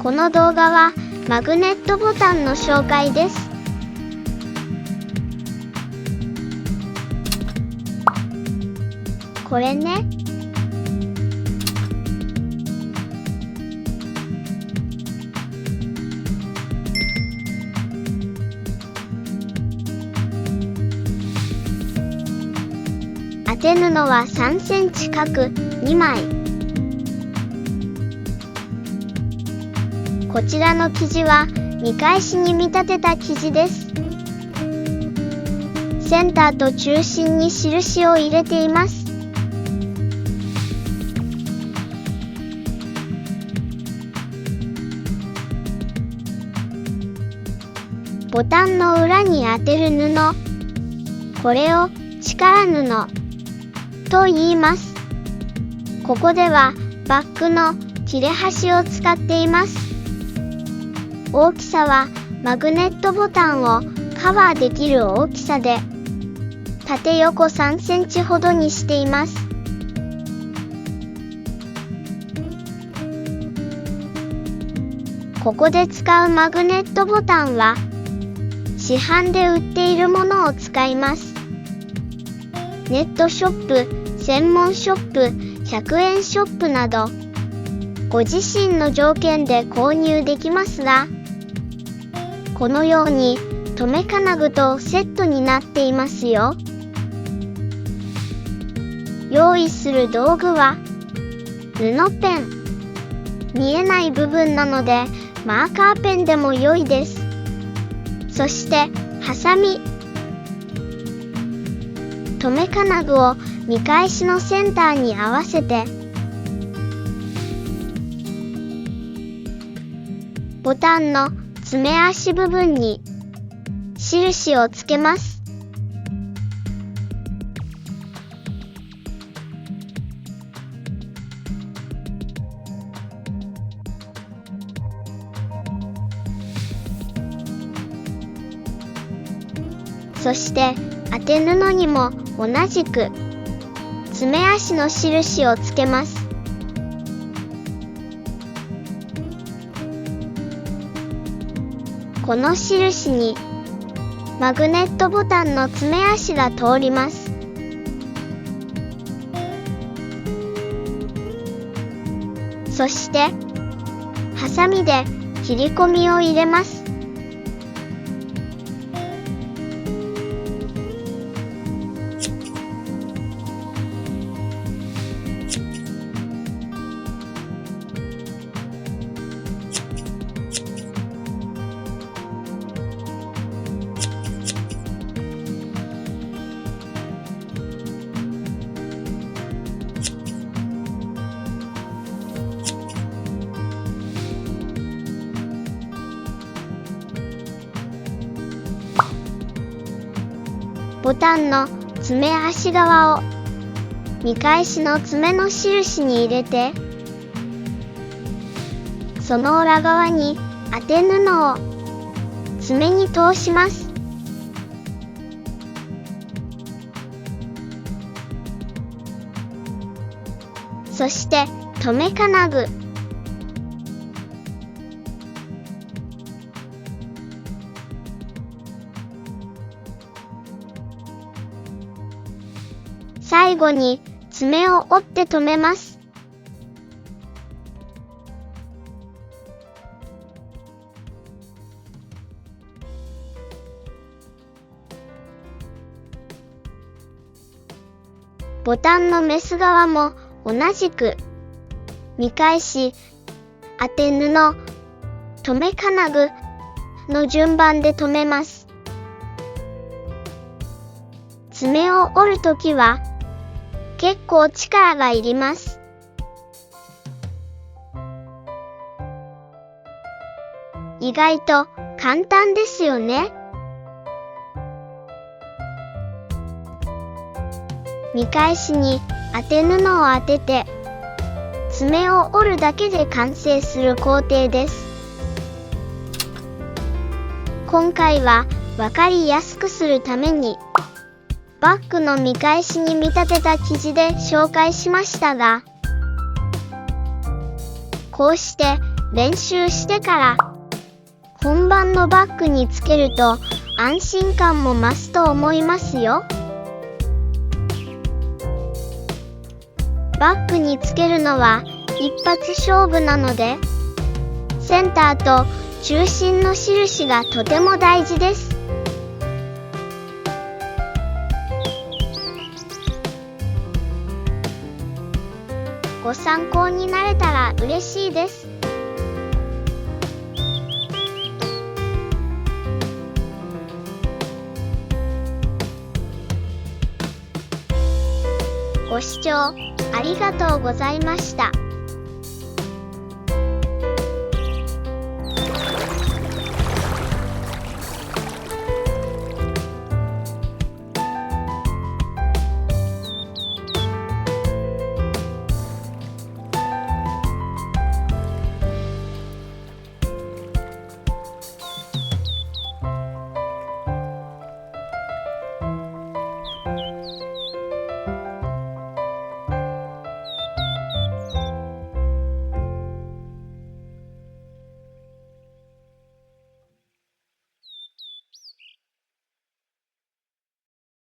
この動画はマグネットボタンの紹介です。これね。当て布は3センチ角2枚。こちらの生地は見返しに見立てた生地です。センターと中心に印を入れています。ボタンの裏に当てる布、これを力布と言います。ここではバッグの切れ端を使っています。大きさはマグネットボタンをカバーできる大きさで、縦横3センチほどにしています。ここで使うマグネットボタンは市販で売っているものを使います。ネットショップ、専門ショップ、100円ショップなど、ご自身の条件で購入できますが、このように留め金具とセットになっていますよ。用意する道具は布ペン。見えない部分なのでマーカーペンでも良いです。そしてハサミ。留め金具を見返しのセンターに合わせて、ボタンの爪足部分に印をつけます。そして当て布にも同じく爪足の印をつけます。この印にマグネットボタンの爪足が通ります。そしてハサミで切り込みを入れます。ボタンの爪足側を見返しの爪の印に入れて、その裏側に当て布を爪に通します。そして留め金具。最後に爪を折って留めます。ボタンのメス側も同じく見返し、当て布、留め金具の順番で留めます。爪を折るときは結構力がいります。意外と簡単ですよね。見返しに当て布を当てて爪を折るだけで完成する工程です。今回はわかりやすくするためにバッグの見返しに見立てた生地で紹介しましたが、こうして練習してから本番のバッグにつけると安心感も増すと思いますよ。バッグにつけるのは一発勝負なので、センターと中心の印がとても大事です。ご参考になれたら嬉しいです。ご視聴ありがとうございました。